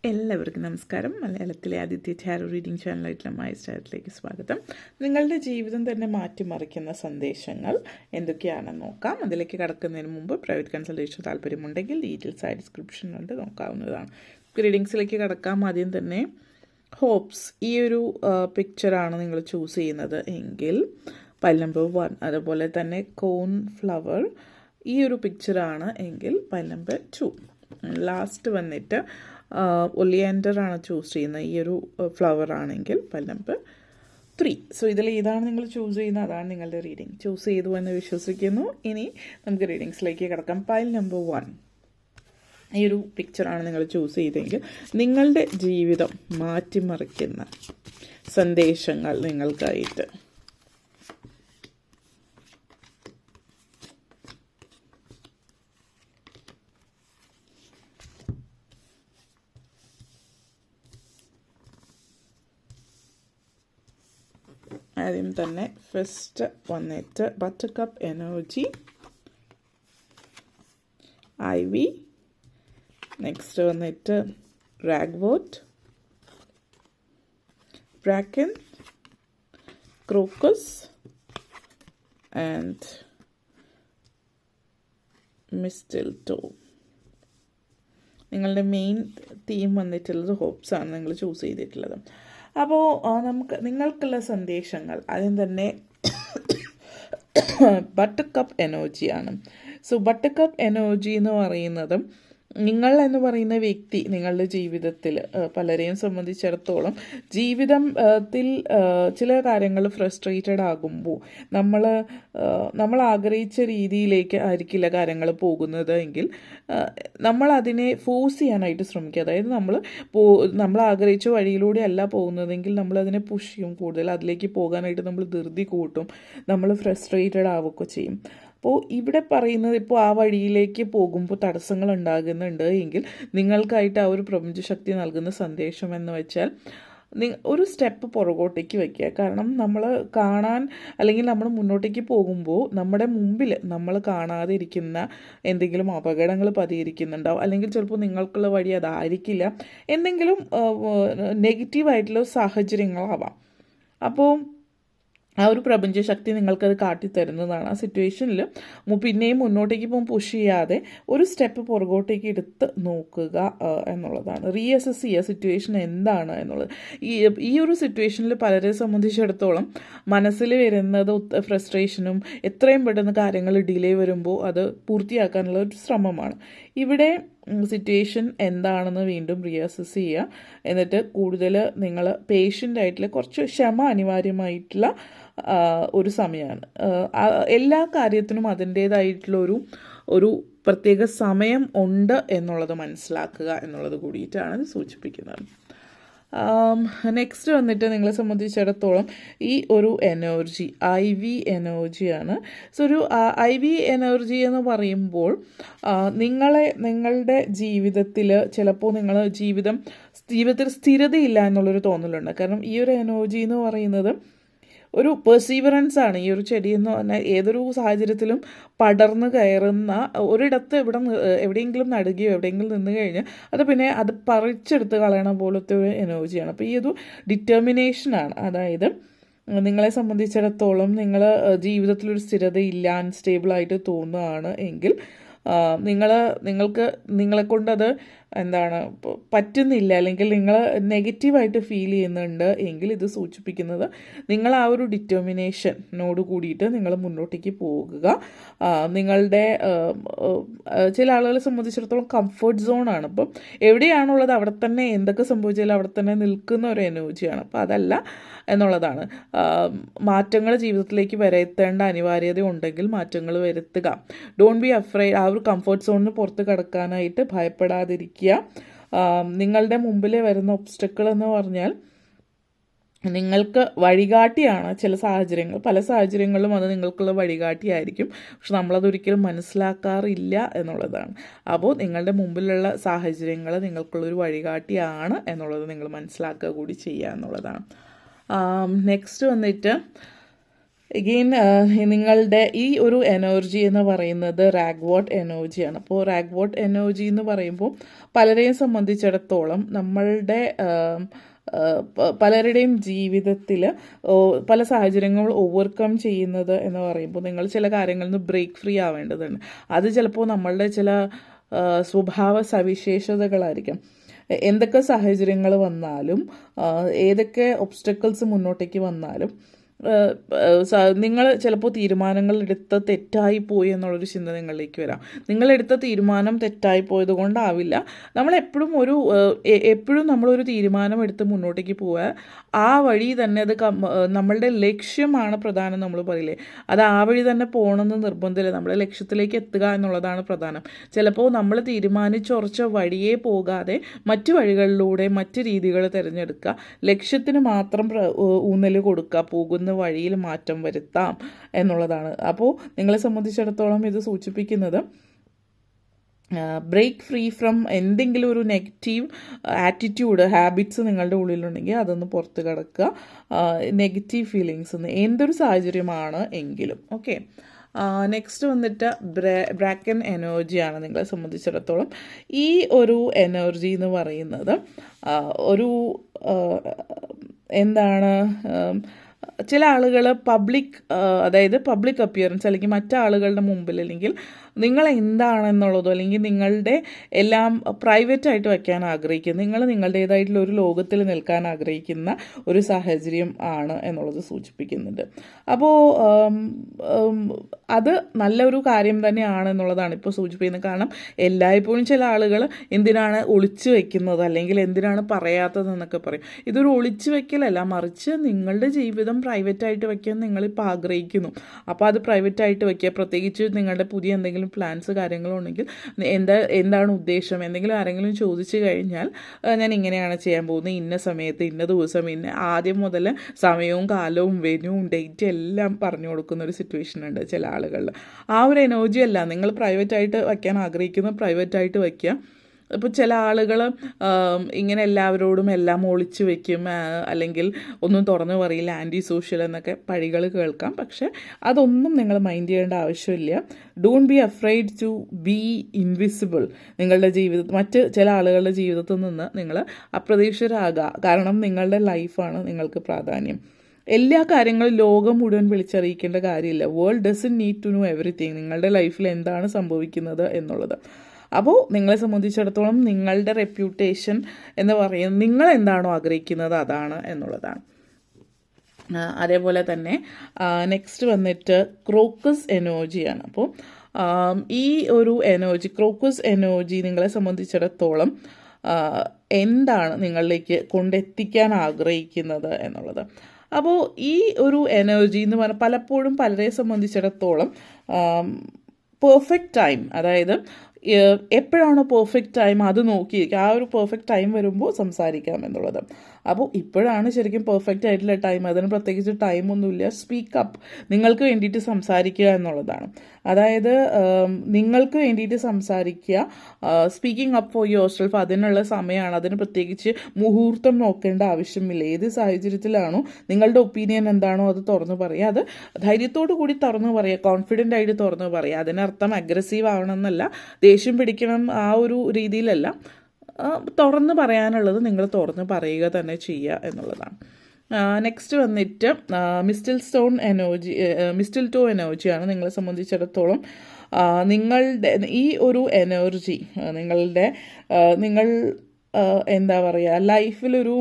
എല്ലാവർക്കും നമസ്കാരം. മലയാളത്തിലെ ആദ്യത്തെ ടാരോ റീഡിംഗ് ചാനലായിട്ടുള്ള മായ സ്റ്റാറിലേക്ക് സ്വാഗതം. നിങ്ങളുടെ ജീവിതം തന്നെ മാറ്റിമറിക്കുന്ന സന്ദേശങ്ങൾ എന്തൊക്കെയാണെന്ന് നോക്കാം. അതിലേക്ക് കടക്കുന്നതിന് മുമ്പ് പ്രൈവറ്റ് കൺസൾട്ടേഷൻ താല്പര്യമുണ്ടെങ്കിൽ ഡീറ്റെയിൽസ് ആയി ഡിസ്ക്രിപ്ഷനിലുണ്ട്, നോക്കാവുന്നതാണ്. റീഡിങ്സിലേക്ക് കടക്കാം. ആദ്യം തന്നെ ഹോപ്സ്, ഈ ഒരു പിക്ചറാണ് നിങ്ങൾ ചൂസ് ചെയ്യുന്നത് എങ്കിൽ പൈൽ നമ്പർ 1. അതുപോലെ തന്നെ കോൺ ഫ്ലവർ, ഈ ഒരു പിക്ചറാണ് എങ്കിൽ പൈൽ നമ്പർ 2. ലാസ്റ്റ് വന്നിട്ട് ഒലിയാൻഡർ ആണ് ചൂസ് ചെയ്യുന്നത്, ഈ ഒരു ഫ്ലവർ ആണെങ്കിൽ പൈൽ നമ്പർ 3. സോ ഇതിൽ ഏതാണ് നിങ്ങൾ ചൂസ് ചെയ്യുന്നത് അതാണ് നിങ്ങളുടെ റീഡിങ്. ചൂസ് ചെയ്തു എന്ന് വിശ്വസിക്കുന്നു. ഇനി നമുക്ക് റീഡിങ്സിലേക്ക് കിടക്കാം. പൈൽ നമ്പർ 1, ഈ ഒരു പിക്ചറാണ് നിങ്ങൾ ചൂസ് ചെയ്തെങ്കിൽ നിങ്ങളുടെ ജീവിതം മാറ്റിമറിക്കുന്ന സന്ദേശങ്ങൾ നിങ്ങൾക്കായിട്ട്. ആദ്യം തന്നെ ഫസ്റ്റ് വന്നിട്ട് ബട്ടർകപ്പ് എനർജി, ഐവി. നെക്സ്റ്റ് വന്നിട്ട് ragwort, bracken, crocus and mistletoe. നിങ്ങളുടെ മെയിൻ തീം വന്നിട്ടുള്ളത് ഹോപ്സ് ആണ് നിങ്ങൾ ചൂസ് ചെയ്തിട്ടുള്ളത്. അപ്പോൾ നിങ്ങൾക്കുള്ള സന്ദേശങ്ങൾ ആദ്യം തന്നെ ബട്ടർകപ്പ് എനർജിയാണ്. സോ ബട്ടർകപ്പ് എനർജി എന്ന് പറയുന്നത് നിങ്ങൾ എന്ന് പറയുന്ന വ്യക്തി നിങ്ങളുടെ ജീവിതത്തിൽ പലരെയും സംബന്ധിച്ചിടത്തോളം ജീവിതത്തിൽ ചില കാര്യങ്ങൾ ഫ്രസ്ട്രേറ്റഡ് ആകുമ്പോൾ നമ്മൾ ആഗ്രഹിച്ച രീതിയിലേക്ക് ആയിരിക്കില്ല കാര്യങ്ങൾ പോകുന്നത് എങ്കിൽ നമ്മൾ അതിനെ ഫോഴ്സ് ചെയ്യാനായിട്ട് ശ്രമിക്കുക. അതായത് നമ്മൾ ആഗ്രഹിച്ച വഴിയിലൂടെ അല്ല പോകുന്നതെങ്കിൽ നമ്മളതിനെ പുഷ് ചെയ്യും, കൂടുതൽ അതിലേക്ക് പോകാനായിട്ട് നമ്മൾ ധൃതി കൂട്ടും, നമ്മൾ ഫ്രസ്ട്രേറ്റഡ് ആവുകയൊക്കെ ചെയ്യും. അപ്പോൾ ഇവിടെ പറയുന്നത്, ഇപ്പോൾ ആ വഴിയിലേക്ക് പോകുമ്പോൾ തടസ്സങ്ങൾ ഉണ്ടാകുന്നുണ്ട് എങ്കിൽ നിങ്ങൾക്കായിട്ട് ആ ഒരു പ്രപഞ്ചശക്തി നൽകുന്ന സന്ദേശം എന്ന് വെച്ചാൽ ഒരു സ്റ്റെപ്പ് പുറകോട്ടേക്ക് വയ്ക്കുക. കാരണം നമ്മൾ അല്ലെങ്കിൽ നമ്മൾ മുന്നോട്ടേക്ക് പോകുമ്പോൾ നമ്മുടെ മുമ്പിൽ നമ്മൾ കാണാതെ ഇരിക്കുന്ന എന്തെങ്കിലും അപകടങ്ങൾ പതിയിരിക്കുന്നുണ്ടാവും, അല്ലെങ്കിൽ ചിലപ്പോൾ നിങ്ങൾക്കുള്ള വഴി അതായിരിക്കില്ല, എന്തെങ്കിലും നെഗറ്റീവായിട്ടുള്ള സാഹചര്യങ്ങളാവാം. അപ്പോൾ ആ ഒരു പ്രപഞ്ചശക്തി നിങ്ങൾക്കത് കാട്ടിത്തരുന്നതാണ്. ആ സിറ്റുവേഷനിൽ പിന്നെയും മുന്നോട്ടേക്ക് പോകും പുഷ് ചെയ്യാതെ ഒരു സ്റ്റെപ്പ് പുറകോട്ടേക്ക് എടുത്ത് നോക്കുക എന്നുള്ളതാണ്. റീഅസസ് ചെയ്യുക സിറ്റുവേഷൻ എന്താണ് എന്നുള്ളത്. ഈ ഒരു സിറ്റുവേഷനിൽ പലരെ സംബന്ധിച്ചിടത്തോളം മനസ്സിൽ വരുന്നത് ഫ്രസ്ട്രേഷനും എത്രയും പെട്ടെന്ന് കാര്യങ്ങൾ ഡിലേ വരുമ്പോൾ അത് പൂർത്തിയാക്കാനുള്ള ഒരു ശ്രമമാണ്. ഇവിടെ സിറ്റുവേഷൻ എന്താണെന്ന് വീണ്ടും റീഅസസ് ചെയ്യുക. എന്നിട്ട് കൂടുതൽ നിങ്ങൾ പേഷ്യൻ്റ് ആയിട്ടുള്ള, കുറച്ച് ക്ഷമ അനിവാര്യമായിട്ടുള്ള ഒരു സമയമാണ്. എല്ലാ കാര്യത്തിനും അതിൻ്റേതായിട്ടുള്ള ഒരു പ്രത്യേക സമയം ഉണ്ട് എന്നുള്ളത് മനസ്സിലാക്കുക എന്നുള്ളത് കൂടിയിട്ടാണ് ഇത് സൂചിപ്പിക്കുന്നത്. നെക്സ്റ്റ് വന്നിട്ട് നിങ്ങളെ സംബന്ധിച്ചിടത്തോളം ഈ ഒരു എനർജി ഐവി എനർജിയാണ്. സോ ഒരു ഐവി എനർജി എന്ന് പറയുമ്പോൾ നിങ്ങളുടെ ജീവിതത്തിൽ ചിലപ്പോൾ ജീവിതത്തിൽ സ്ഥിരതയില്ല എന്നുള്ളൊരു തോന്നലുണ്ട്. കാരണം ഈ ഒരു എനർജി എന്ന് പറയുന്നത് ഒരു പെർസീവറൻസ് ആണ്. ഈ ഒരു ചെടി എന്ന് പറഞ്ഞാൽ ഏതൊരു സാഹചര്യത്തിലും പടർന്നു കയറുന്ന, ഒരിടത്ത് എവിടെയെങ്കിലും നടുകയോ എവിടെയെങ്കിലും നിന്ന് കഴിഞ്ഞാൽ അത് പറിച്ചെടുത്ത് കളയണ പോലത്തെ ഒരു എനർജിയാണ്. അപ്പോൾ ഈ ഒരു ഡിറ്റർമിനേഷനാണ്. അതായത് നിങ്ങളെ സംബന്ധിച്ചിടത്തോളം ജീവിതത്തിലൊരു സ്ഥിരതയില്ല, അൺസ്റ്റേബിളായിട്ട് തോന്നുകയാണ് എങ്കിൽ നിങ്ങളെക്കൊണ്ടത് പറ്റുന്നില്ല, അല്ലെങ്കിൽ നിങ്ങൾ നെഗറ്റീവായിട്ട് ഫീൽ ചെയ്യുന്നുണ്ട് എങ്കിൽ ഇത് സൂചിപ്പിക്കുന്നത് നിങ്ങൾ ആ ഒരു ഡിറ്റർമിനേഷനോട് കൂടിയിട്ട് നിങ്ങൾ മുന്നോട്ടേക്ക് പോകുക. നിങ്ങളുടെ ചില ആളുകളെ സംബന്ധിച്ചിടത്തോളം കംഫർട്ട് സോണാണ്. അപ്പം എവിടെയാണുള്ളത് അവിടെ തന്നെ എന്തൊക്കെ സംഭവിച്ചാലും അവിടെ തന്നെ നിൽക്കുന്ന ഒരു എനർജിയാണ്. അപ്പോൾ അതല്ല എന്നുള്ളതാണ്. മാറ്റങ്ങൾ ജീവിതത്തിലേക്ക് വരുത്തേണ്ട അനിവാര്യത ഉണ്ടെങ്കിൽ മാറ്റങ്ങൾ വരുത്തുക. Don't be afraid. ആ ഒരു കംഫർട്ട് സോണിന് പുറത്ത് കടക്കാനായിട്ട് ഭയപ്പെടാതിരിക്കുക. നിങ്ങളുടെ മുമ്പിൽ വരുന്ന ഒബ്സ്റ്റക്കിൾ എന്ന് പറഞ്ഞാൽ നിങ്ങൾക്ക് വഴികാട്ടിയാണ്. പല സാഹചര്യങ്ങളിലും അത് നിങ്ങൾക്കുള്ള വഴികാട്ടിയായിരിക്കും, പക്ഷെ നമ്മളതൊരിക്കലും മനസ്സിലാക്കാറില്ല എന്നുള്ളതാണ്. അപ്പോൾ നിങ്ങളുടെ മുമ്പിലുള്ള സാഹചര്യങ്ങൾ നിങ്ങൾക്കുള്ളൊരു വഴികാട്ടിയാണ് എന്നുള്ളത് നിങ്ങൾ മനസ്സിലാക്കുക കൂടി ചെയ്യുക എന്നുള്ളതാണ്. നെക്സ്റ്റ് വന്നിട്ട് എഗെയിൻ നിങ്ങളുടെ ഈ ഒരു എനർജി എന്ന് പറയുന്നത് റാഗ്വോട്ട് എനർജിയാണ്. അപ്പോൾ റാഗ്വോട്ട് എനർജി എന്ന് പറയുമ്പോൾ പലരെയും സംബന്ധിച്ചിടത്തോളം നമ്മളുടെ പലരുടെയും ജീവിതത്തിൽ പല സാഹചര്യങ്ങൾ ഓവർകം ചെയ്യുന്നത് എന്ന് പറയുമ്പോൾ നിങ്ങൾ ചില കാര്യങ്ങളിൽ നിന്ന് ബ്രേക്ക് ഫ്രീ ആവേണ്ടതുണ്ട്. അത് ചിലപ്പോൾ നമ്മളുടെ ചില സ്വഭാവ സവിശേഷതകളായിരിക്കും. എന്തൊക്കെ സാഹചര്യങ്ങൾ വന്നാലും ഏതൊക്കെ ഒബ്സ്റ്റക്കിൾസ് മുന്നോട്ടേക്ക് വന്നാലും നിങ്ങൾ ചിലപ്പോൾ തീരുമാനങ്ങൾ എടുത്ത് തെറ്റായിപ്പോയി എന്നുള്ളൊരു ചിന്ത നിങ്ങളിലേക്ക് വരാം. നിങ്ങളെടുത്ത തീരുമാനം തെറ്റായി പോയത് കൊണ്ടാവില്ല. നമ്മളെപ്പോഴും എപ്പോഴും നമ്മളൊരു തീരുമാനം എടുത്ത് മുന്നോട്ടേക്ക് പോവുക, ആ വഴി തന്നെ അത് നമ്മളുടെ ലക്ഷ്യമാണ് പ്രധാനം. നമ്മൾ പറയില്ലേ, അത് ആ വഴി തന്നെ പോകണമെന്ന് നിർബന്ധമില്ല. നമ്മുടെ ലക്ഷ്യത്തിലേക്ക് എത്തുക എന്നുള്ളതാണ് പ്രധാനം. ചിലപ്പോൾ നമ്മൾ തീരുമാനിച്ചുറച്ച വഴിയേ പോകാതെ മറ്റു വഴികളിലൂടെ മറ്റ് രീതികൾ തിരഞ്ഞെടുക്കുക, ലക്ഷ്യത്തിന് മാത്രം ഊന്നൽ കൊടുക്കുക, പോകുന്ന വഴിയിൽ മാറ്റം വരുത്താം എന്നുള്ളതാണ്. അപ്പോൾ നിങ്ങളെ സംബന്ധിച്ചിടത്തോളം ഇത് സൂചിപ്പിക്കുന്നത് ബ്രേക്ക് ഫ്രീ ഫ്രം എന്തെങ്കിലും ഒരു നെഗറ്റീവ് ആറ്റിറ്റ്യൂഡ്, ഹാബിറ്റ്സ് നിങ്ങളുടെ ഉള്ളിലുണ്ടെങ്കിൽ അതൊന്ന് പുറത്ത് കിടക്കുക. നെഗറ്റീവ് ഫീലിങ്സ് എന്തൊരു സാഹചര്യമാണ് എങ്കിലും. ഓക്കെ, നെക്സ്റ്റ് വന്നിട്ട് ബ്രാക്കൻ എനർജിയാണ് നിങ്ങളെ സംബന്ധിച്ചിടത്തോളം. ഈ ഒരു എനർജി എന്ന് പറയുന്നത് ഒരു എന്താണ്, ചില ആളുകൾ അതായത് പബ്ലിക് അപ്പിയറൻസ് അല്ലെങ്കിൽ മറ്റാളുകളുടെ മുമ്പിൽ അല്ലെങ്കിൽ നിങ്ങൾ എന്താണെന്നുള്ളതോ അല്ലെങ്കിൽ നിങ്ങളുടെ എല്ലാം പ്രൈവറ്റായിട്ട് വയ്ക്കാൻ ആഗ്രഹിക്കുന്ന, നിങ്ങൾ നിങ്ങളുടേതായിട്ടുള്ള ഒരു ലോകത്തിൽ നിൽക്കാൻ ആഗ്രഹിക്കുന്ന ഒരു സാഹചര്യം ആണ് എന്നുള്ളത് സൂചിപ്പിക്കുന്നുണ്ട്. അപ്പോൾ അത് നല്ലൊരു കാര്യം തന്നെയാണ് എന്നുള്ളതാണ് ഇപ്പോൾ സൂചിപ്പിക്കുന്നത്. കാരണം എല്ലായ്പ്പോഴും ചില ആളുകൾ എന്തിനാണ് ഒളിച്ചു വയ്ക്കുന്നത് അല്ലെങ്കിൽ എന്തിനാണ് പറയാത്തതെന്നൊക്കെ പറയും. ഇതൊരു ഒളിച്ചു വയ്ക്കലല്ല, മറിച്ച് നിങ്ങളുടെ ജീവിതം പ്രൈവറ്റായിട്ട് വയ്ക്കാൻ നിങ്ങളിപ്പോൾ ആഗ്രഹിക്കുന്നു. അപ്പോൾ അത് പ്രൈവറ്റായിട്ട് വയ്ക്കുക. പ്രത്യേകിച്ച് നിങ്ങളുടെ പുതിയ എന്തെങ്കിലും പ്ലാൻസ് കാര്യങ്ങളുണ്ടെങ്കിൽ എന്താണ് ഉദ്ദേശം, എന്തെങ്കിലും ആരെങ്കിലും ചോദിച്ചു കഴിഞ്ഞാൽ ഞാൻ ഇങ്ങനെയാണ് ചെയ്യാൻ പോകുന്നത്, ഇന്ന സമയത്ത് ഇന്ന ദിവസം ആദ്യം മുതൽ സമയവും കാലവും വെന്യൂവും ഡേറ്റും എല്ലാം പറഞ്ഞു കൊടുക്കുന്ന ഒരു സിറ്റുവേഷൻ ഉണ്ട് ചില ആളുകളിൽ. ആ ഒരു എനർജി അല്ല നിങ്ങൾ പ്രൈവറ്റായിട്ട് വയ്ക്കാൻ ആഗ്രഹിക്കുന്നത്, പ്രൈവറ്റായിട്ട് വയ്ക്കുക. ഇപ്പോൾ ചില ആളുകൾ ഇങ്ങനെ എല്ലാവരോടും എല്ലാം ഒളിച്ചു വയ്ക്കും, അല്ലെങ്കിൽ ഒന്നും തുറന്നു പറയില്ല, ആൻറ്റി സോഷ്യൽ എന്നൊക്കെ പഴികൾ കേൾക്കാം. പക്ഷെ അതൊന്നും നിങ്ങൾ മൈൻഡ് ചെയ്യേണ്ട ആവശ്യമില്ല. Don't be afraid to be invisible. നിങ്ങളുടെ ജീവിതത്തിൽ മറ്റ് ചില ആളുകളുടെ ജീവിതത്തിൽ നിന്ന് നിങ്ങൾ അപ്രതീക്ഷിതരാകുക. കാരണം നിങ്ങളുടെ ലൈഫാണ് നിങ്ങൾക്ക് പ്രാധാന്യം. എല്ലാ കാര്യങ്ങളും ലോകം മുഴുവൻ വിളിച്ചറിയിക്കേണ്ട കാര്യമില്ല. World doesn't need to know everything. നിങ്ങളുടെ ലൈഫിൽ എന്താണ് സംഭവിക്കുന്നത് എന്നുള്ളത്. അപ്പോൾ നിങ്ങളെ സംബന്ധിച്ചിടത്തോളം നിങ്ങളുടെ റെപ്യൂട്ടേഷൻ എന്ന് പറയുന്നത് നിങ്ങൾ എന്താണോ ആഗ്രഹിക്കുന്നത് അതാണ് എന്നുള്ളതാണ്. അതേപോലെ തന്നെ നെക്സ്റ്റ് വന്നിട്ട് ക്രോക്കസ് എനർജിയാണ്. അപ്പോൾ ഈ ഒരു എനർജി, ക്രോക്കസ് എനർജി നിങ്ങളെ സംബന്ധിച്ചിടത്തോളം എന്താണ് നിങ്ങളിലേക്ക് കൊണ്ടെത്തിക്കാൻ ആഗ്രഹിക്കുന്നത് എന്നുള്ളത്. അപ്പോൾ ഈ ഒരു എനർജി എന്ന് പറഞ്ഞാൽ പലപ്പോഴും പലരെ സംബന്ധിച്ചിടത്തോളം പെർഫെക്റ്റ് ടൈം, അതായത് എപ്പോഴാണോ പെർഫെക്റ്റ് ടൈം അത് നോക്കിയിരിക്കുക. ആ ഒരു പെർഫെക്റ്റ് ടൈം വരുമ്പോൾ സംസാരിക്കാം എന്നുള്ളത്. അപ്പോൾ ഇപ്പോഴാണ് ശരിക്കും പെർഫെക്റ്റ് ആയിട്ടുള്ള ടൈം. അതിന് പ്രത്യേകിച്ച് ടൈമൊന്നുമില്ല. സ്പീക്കപ്പ്, നിങ്ങൾക്ക് വേണ്ടിയിട്ട് സംസാരിക്കുക എന്നുള്ളതാണ്. അതായത് നിങ്ങൾക്ക് വേണ്ടിയിട്ട് സംസാരിക്കുക, speaking up for your self, അതിനുള്ള സമയമാണ്. അതിന് പ്രത്യേകിച്ച് മുഹൂർത്തം നോക്കേണ്ട ആവശ്യമില്ല. ഏത് സാഹചര്യത്തിലാണോ നിങ്ങളുടെ ഒപ്പീനിയൻ എന്താണോ അത് തുറന്നു പറയുക. അത് ധൈര്യത്തോടു കൂടി തുറന്നു പറയുക, കോൺഫിഡൻ്റ് ആയിട്ട് തുറന്നു പറയുക. അതിനർത്ഥം അഗ്രസീവ് ആവണമെന്നല്ല, ദേഷ്യം പിടിക്കണം ആ ഒരു രീതിയിലല്ല. തുറന്ന് പറയാനുള്ളത് നിങ്ങൾ തുറന്ന് പറയുക തന്നെ ചെയ്യുക എന്നുള്ളതാണ്. നെക്സ്റ്റ് വന്നിട്ട് മിസ്റ്റിൽ ടോ എനർജിയാണ് നിങ്ങളെ സംബന്ധിച്ചിടത്തോളം. നിങ്ങളുടെ ഈ ഒരു എനർജി നിങ്ങൾ എന്താ പറയുക, ലൈഫിലൊരു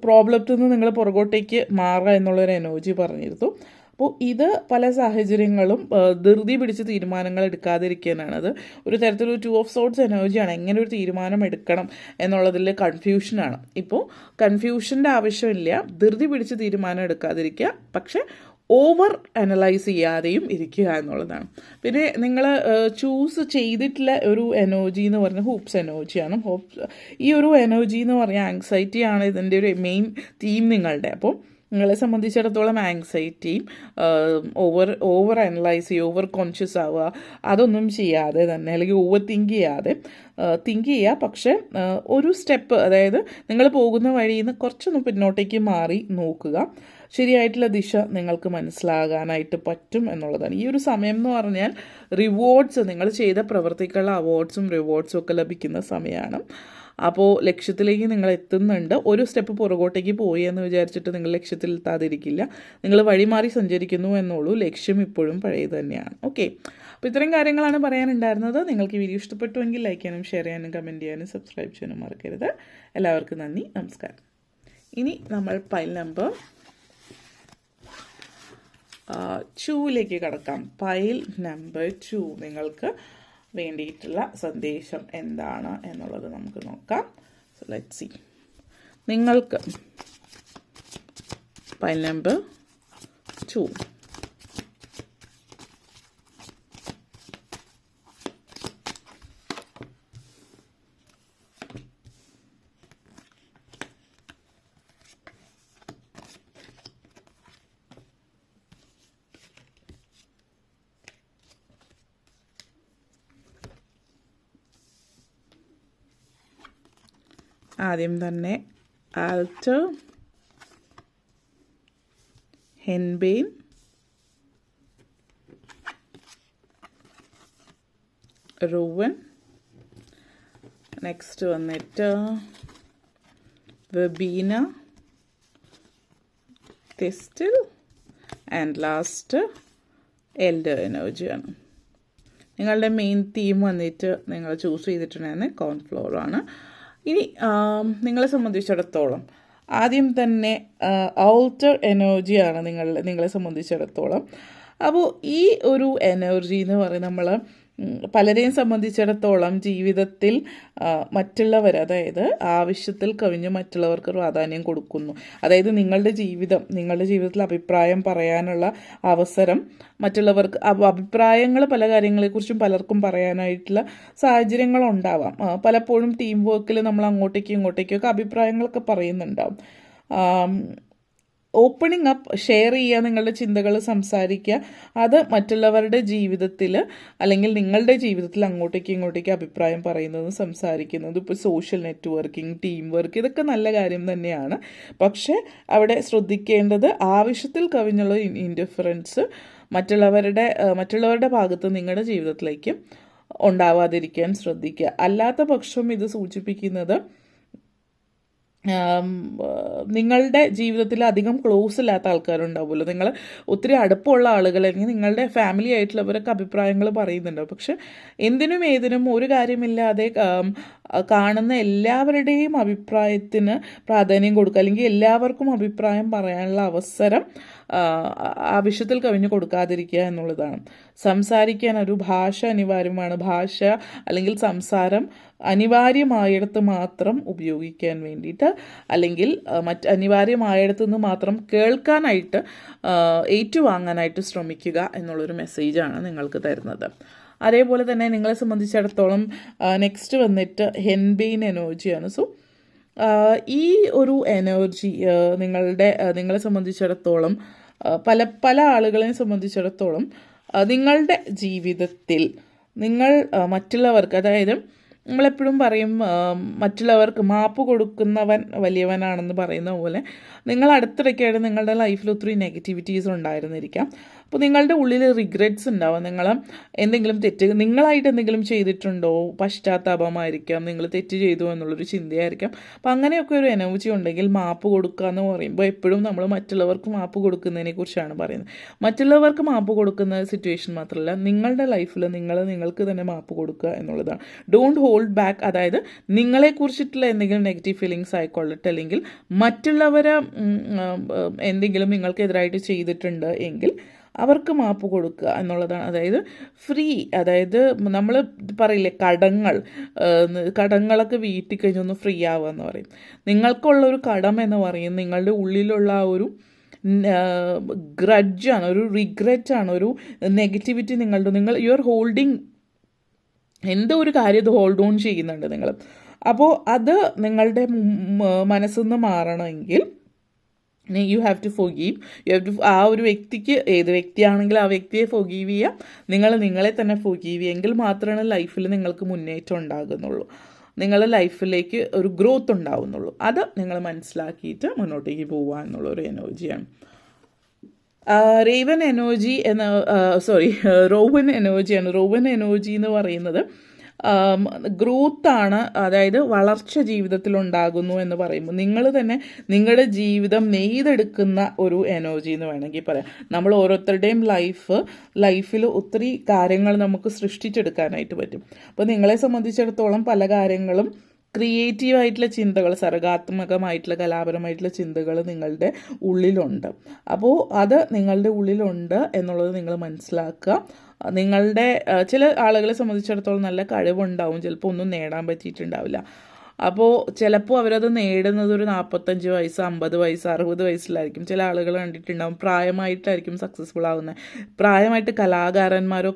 പ്രോബ്ലത്തിൽ നിന്ന് നിങ്ങൾ പുറകോട്ടേക്ക് മാറുക എന്നുള്ളൊരു എനർജി പറഞ്ഞിരുന്നു. അപ്പോൾ ഇത് പല സാഹചര്യങ്ങളും ധൃതി പിടിച്ച് തീരുമാനങ്ങൾ എടുക്കാതിരിക്കാനാണ്. അത് ഒരു തരത്തിലൊരു 2 ഓഫ് സോർട്സ് എനർജിയാണ്. എങ്ങനെ ഒരു തീരുമാനം എടുക്കണം എന്നുള്ളതിൽ കൺഫ്യൂഷനാണ്. ഇപ്പോൾ കൺഫ്യൂഷൻ്റെ ആവശ്യമില്ല, ധൃതി പിടിച്ച് തീരുമാനം എടുക്കാതിരിക്കുക, പക്ഷേ ഓവർ അനലൈസ് ചെയ്യാതെയും ഇരിക്കുക എന്നുള്ളതാണ്. പിന്നെ നിങ്ങൾ ചൂസ് ചെയ്തിട്ടുള്ള ഒരു എനർജി എന്ന് പറഞ്ഞാൽ ഹോപ്സ് എനർജിയാണ്. ഈ ഒരു എനർജി എന്ന് പറഞ്ഞാൽ ആങ്സൈറ്റിയാണ് ഇതിൻ്റെ ഒരു മെയിൻ തീം നിങ്ങളുടെ. അപ്പോൾ നിങ്ങളെ സംബന്ധിച്ചിടത്തോളം ആങ്സൈറ്റിയും ഓവർ അനലൈസ് ചെയ്യുക, ഓവർ കോൺഷ്യസ് ആവുക, അതൊന്നും ചെയ്യാതെ തന്നെ, അല്ലെങ്കിൽ ഓവർ തിങ്ക് ചെയ്യുക. പക്ഷെ ഒരു സ്റ്റെപ്പ്, അതായത് നിങ്ങൾ പോകുന്ന വഴിയിൽ നിന്ന് കുറച്ചൊന്ന് പിന്നോട്ടേക്ക് മാറി നോക്കുക. ശരിയായിട്ടുള്ള ദിശ നിങ്ങൾക്ക് മനസ്സിലാകാനായിട്ട് പറ്റും എന്നുള്ളതാണ്. ഈ ഒരു സമയം എന്ന് പറഞ്ഞാൽ റിവാർഡ്സ്, നിങ്ങൾ ചെയ്ത പ്രവൃത്തിക്കുള്ള അവാർഡ്സും റിവാർഡ്സും ഒക്കെ ലഭിക്കുന്ന സമയമാണ്. അപ്പോൾ ലക്ഷ്യത്തിലേക്ക് നിങ്ങൾ എത്തുന്നുണ്ട്. ഒരു സ്റ്റെപ്പ് പുറകോട്ടേക്ക് പോയി എന്ന് വിചാരിച്ചിട്ട് നിങ്ങൾ ലക്ഷ്യത്തിൽ എത്താതിരിക്കില്ല. നിങ്ങൾ വഴിമാറി സഞ്ചരിക്കുന്നു എന്നുള്ളൂ. ലക്ഷ്യം ഇപ്പോഴും പഴയത് തന്നെയാണ്. ഓക്കെ, അപ്പോൾ ഇത്രയും കാര്യങ്ങളാണ് പറയാനുണ്ടായിരുന്നത്. നിങ്ങൾക്ക് ഈ വീഡിയോ ഇഷ്ടപ്പെട്ടുവെങ്കിൽ ലൈക്ക് ചെയ്യാനും ഷെയർ ചെയ്യാനും കമൻറ്റ് ചെയ്യാനും സബ്സ്ക്രൈബ് ചെയ്യാനും മറക്കരുത്. എല്ലാവർക്കും നന്ദി, നമസ്കാരം. ഇനി നമ്മൾ പൈൽ നമ്പർ 2ലേക്ക് കടക്കാം. പൈൽ നമ്പർ 2 നിങ്ങൾക്ക് വേണ്ടിയിട്ടുള്ള സന്ദേശം എന്താണ് എന്നുള്ളത് നമുക്ക് നോക്കാം. So let's see. നിങ്ങൾക്ക് പൈൽ നമ്പർ 2 ആദ്യം തന്നെ ആൾട്ടർ, ഹെൻബെയിൻ, റൂവൻ, നെക്സ്റ്റ് വന്നിട്ട് verbena, thistle and last elder എനർജിയാണ്. നിങ്ങളുടെ മെയിൻ തീം വന്നിട്ട് നിങ്ങൾ ചൂസ് ചെയ്തിട്ടുണ്ടായിരുന്നത് കോൺഫ്ലോർ ആണ്. ഇനി നിങ്ങളെ സംബന്ധിച്ചിടത്തോളം ആദ്യം തന്നെ ഔട്ടർ എനർജിയാണ് നിങ്ങളെ സംബന്ധിച്ചിടത്തോളം. അപ്പോൾ ഈ ഒരു എനർജി എന്ന് പറയുന്നത് നമ്മൾ പലരെയും സംബന്ധിച്ചിടത്തോളം ജീവിതത്തിൽ മറ്റുള്ളവർ, അതായത് ആവശ്യത്തിൽ കവിഞ്ഞ് മറ്റുള്ളവർക്ക് പ്രാധാന്യം കൊടുക്കുന്നു. അതായത് നിങ്ങളുടെ ജീവിതത്തിൽ അഭിപ്രായം പറയാനുള്ള അവസരം മറ്റുള്ളവർക്ക്, അഭിപ്രായങ്ങൾ പല കാര്യങ്ങളെക്കുറിച്ചും പലർക്കും പറയാനായിട്ടുള്ള സാഹചര്യങ്ങളുണ്ടാവാം. പലപ്പോഴും ടീം വർക്കിൽ നമ്മൾ അങ്ങോട്ടേക്കും ഇങ്ങോട്ടേക്കൊക്കെ അഭിപ്രായങ്ങളൊക്കെ പറയുന്നുണ്ടാവും. ഓപ്പണിംഗ് അപ്പ്, ഷെയർ ചെയ്യുക, നിങ്ങളുടെ ചിന്തകൾ സംസാരിക്കുക. അത് മറ്റുള്ളവരുടെ ജീവിതത്തിൽ അല്ലെങ്കിൽ നിങ്ങളുടെ ജീവിതത്തിൽ അങ്ങോട്ടേക്ക് ഇങ്ങോട്ടേക്ക് അഭിപ്രായം പറയുന്നതും സംസാരിക്കുന്നതും, ഇപ്പോൾ സോഷ്യൽ നെറ്റ്വർക്കിംഗ്, ടീം വർക്ക്, ഇതൊക്കെ നല്ല കാര്യം തന്നെയാണ്. പക്ഷേ അവിടെ ശ്രദ്ധിക്കേണ്ടത് ആവശ്യത്തിൽ കവിഞ്ഞുള്ള ഇൻഡിഫറൻസ് മറ്റുള്ളവരുടെ ഭാഗത്ത് നിങ്ങളുടെ ജീവിതത്തിലേക്ക് ഉണ്ടാവാതിരിക്കാൻ ശ്രദ്ധിക്കുക. അല്ലാത്ത പക്ഷം ഇത് സൂചിപ്പിക്കുന്നത് നിങ്ങളുടെ ജീവിതത്തിൽ അധികം ക്ലോസ് ഇല്ലാത്ത ആൾക്കാരുണ്ടാവുമല്ലോ, നിങ്ങൾ ഒത്തിരി അടുപ്പമുള്ള ആളുകൾ, അല്ലെങ്കിൽ നിങ്ങളുടെ ഫാമിലി ആയിട്ടുള്ളവരൊക്കെ അഭിപ്രായങ്ങൾ പറയുന്നുണ്ടാവും. പക്ഷെ എന്തിനും ഏതിനും ഒരു കാര്യമില്ലാതെ കാണുന്ന എല്ലാവരുടെയും അഭിപ്രായത്തിന് പ്രാധാന്യം കൊടുക്കുക, അല്ലെങ്കിൽ എല്ലാവർക്കും അഭിപ്രായം പറയാനുള്ള അവസരം ആവശ്യത്തിൽ കവിഞ്ഞ് കൊടുക്കാതിരിക്കുക എന്നുള്ളതാണ്. സംസാരിക്കാൻ ഒരു ഭാഷ അനിവാര്യമാണ്. ഭാഷ അല്ലെങ്കിൽ സംസാരം അനിവാര്യമായിടത്ത് മാത്രം ഉപയോഗിക്കാൻ വേണ്ടിയിട്ട്, അല്ലെങ്കിൽ അനിവാര്യമായിടത്തു നിന്ന് മാത്രം കേൾക്കാനായിട്ട്, ഏറ്റുവാങ്ങാനായിട്ട് ശ്രമിക്കുക എന്നുള്ളൊരു മെസ്സേജാണ് നിങ്ങൾക്ക് തരുന്നത്. അതേപോലെ തന്നെ നിങ്ങളെ സംബന്ധിച്ചിടത്തോളം നെക്സ്റ്റ് വന്നിട്ട് ഹെൻബെയിൻ എനർജിയാണ്. സോ ഈ ഒരു എനർജി നിങ്ങളെ സംബന്ധിച്ചിടത്തോളം പല ആളുകളെ സംബന്ധിച്ചിടത്തോളം നിങ്ങളുടെ ജീവിതത്തിൽ നിങ്ങൾ മറ്റുള്ളവർക്ക്, അതായത് നമ്മളെപ്പോഴും പറയും മറ്റുള്ളവർക്ക് മാപ്പ് കൊടുക്കുന്നവൻ വലിയവനാണെന്ന് പറയുന്ന പോലെ, നിങ്ങൾ അടുത്തിടയ്ക്കായിട്ട് നിങ്ങളുടെ ലൈഫിൽ ഒത്തിരി നെഗറ്റിവിറ്റീസ് ഉണ്ടായിരുന്നിരിക്കാം. അപ്പോൾ നിങ്ങളുടെ ഉള്ളിൽ റിഗ്രറ്റ്സ് ഉണ്ടാവാം. നിങ്ങളായിട്ട് എന്തെങ്കിലും ചെയ്തിട്ടുണ്ടോ, പശ്ചാത്താപമായിരിക്കാം, നിങ്ങൾ തെറ്റ് ചെയ്തു എന്നുള്ളൊരു ചിന്തയായിരിക്കാം. അപ്പോൾ അങ്ങനെയൊക്കെ ഒരു എനർജി ഉണ്ടെങ്കിൽ മാപ്പ് കൊടുക്കുക എന്ന് പറയുമ്പോൾ എപ്പോഴും നമ്മൾ മറ്റുള്ളവർക്ക് മാപ്പ് കൊടുക്കുന്നതിനെ കുറിച്ചാണ് പറയുന്നത്. മറ്റുള്ളവർക്ക് മാപ്പ് കൊടുക്കുന്ന സിറ്റുവേഷൻ മാത്രമല്ല, നിങ്ങളുടെ ലൈഫിൽ നിങ്ങൾക്ക് തന്നെ മാപ്പ് കൊടുക്കുക എന്നുള്ളതാണ്. Don't hold back. അതായത് നിങ്ങളെക്കുറിച്ചിട്ടുള്ള എന്തെങ്കിലും നെഗറ്റീവ് ഫീലിങ്സ് ആയിക്കൊള്ളട്ടെ, അല്ലെങ്കിൽ മറ്റുള്ളവരെ എന്തെങ്കിലും നിങ്ങൾക്കെതിരായിട്ട് ചെയ്തിട്ടുണ്ട് എങ്കിൽ അവർക്ക് മാപ്പ് കൊടുക്കുക എന്നുള്ളതാണ്. അതായത് ഫ്രീ, അതായത് നമ്മൾ പറയില്ലേ കടങ്ങളൊക്കെ വീട്ടിൽ കഴിഞ്ഞൊന്ന് ഫ്രീ ആവുക എന്ന് പറയും. നിങ്ങൾക്കുള്ളൊരു കടം എന്ന് പറയും നിങ്ങളുടെ ഉള്ളിലുള്ള ആ ഒരു ഗ്രഡ്ജാണ്, ഒരു റിഗ്രറ്റാണ്, ഒരു നെഗറ്റിവിറ്റി നിങ്ങൾ യു ആർ ഹോൾഡിങ്, എന്തോ ഒരു കാര്യം ഇത് ഹോൾഡ് ഓൺ ചെയ്യുന്നുണ്ട് നിങ്ങൾ. അപ്പോൾ അത് നിങ്ങളുടെ മനസ്സിൽ നിന്ന് മാറണമെങ്കിൽ you have to forgive. You have to ആ ഒരു വ്യക്തിക്ക്, ഏത് വ്യക്തിയാണെങ്കിലും ആ വ്യക്തിയെ ഫോർഗീവ് ചെയ്യുക. നിങ്ങളെ തന്നെ ഫോർഗീവ് ചെയ്യുക. എങ്കിൽ മാത്രമാണ് ലൈഫിൽ നിങ്ങൾക്ക് മുന്നേറ്റം ഉണ്ടാകുന്നുള്ളൂ, നിങ്ങളുടെ ലൈഫിലേക്ക് ഒരു ഗ്രോത്ത് ഉണ്ടാവുന്നുള്ളൂ. അത് നിങ്ങൾ മനസ്സിലാക്കിയിട്ട് മുന്നോട്ടേക്ക് പോവുക എന്നുള്ളൊരു എനർജിയാണ്. റോവൻ എനർജിയാണ്. റോവൻ എനർജി എന്ന് പറയുന്നത് ഗ്രോത്താണ്, അതായത് വളർച്ച ജീവിതത്തിൽ ഉണ്ടാകുന്നു എന്ന് പറയുമ്പോൾ നിങ്ങൾ തന്നെ നിങ്ങളുടെ ജീവിതം നെയ്തെടുക്കുന്ന ഒരു എനർജി എന്ന് വേണമെങ്കിൽ പറയാം. നമ്മൾ ഓരോരുത്തരുടെയും ലൈഫിൽ ഒത്തിരി കാര്യങ്ങൾ നമുക്ക് സൃഷ്ടിച്ചെടുക്കാനായിട്ട് പറ്റും. അപ്പോൾ നിങ്ങളെ സംബന്ധിച്ചിടത്തോളം പല കാര്യങ്ങളും ക്രിയേറ്റീവായിട്ടുള്ള ചിന്തകൾ, സർഗാത്മകമായിട്ടുള്ള കലാപരമായിട്ടുള്ള ചിന്തകൾ നിങ്ങളുടെ ഉള്ളിലുണ്ട്. അപ്പോൾ അത് നിങ്ങളുടെ ഉള്ളിലുണ്ട് എന്നുള്ളത് നിങ്ങൾ മനസ്സിലാക്കുക. നിങ്ങളുടെ ചില ആളുകളെ സംബന്ധിച്ചിടത്തോളം നല്ല കഴിവുണ്ടാവും, ചിലപ്പോൾ ഒന്നും നേടാൻ പറ്റിയിട്ടുണ്ടാവില്ല. അപ്പോൾ ചിലപ്പോൾ അവരത് നേടുന്നത് ഒരു 45 വയസ്സ്, 50 വയസ്സ്, 60 വയസ്സിലായിരിക്കും. ചില ആളുകൾ കണ്ടിട്ടുണ്ടാവും പ്രായമായിട്ടായിരിക്കും സക്സസ്ഫുൾ ആവുന്നത്. പ്രായമായിട്ട് കലാകാരിമാരോ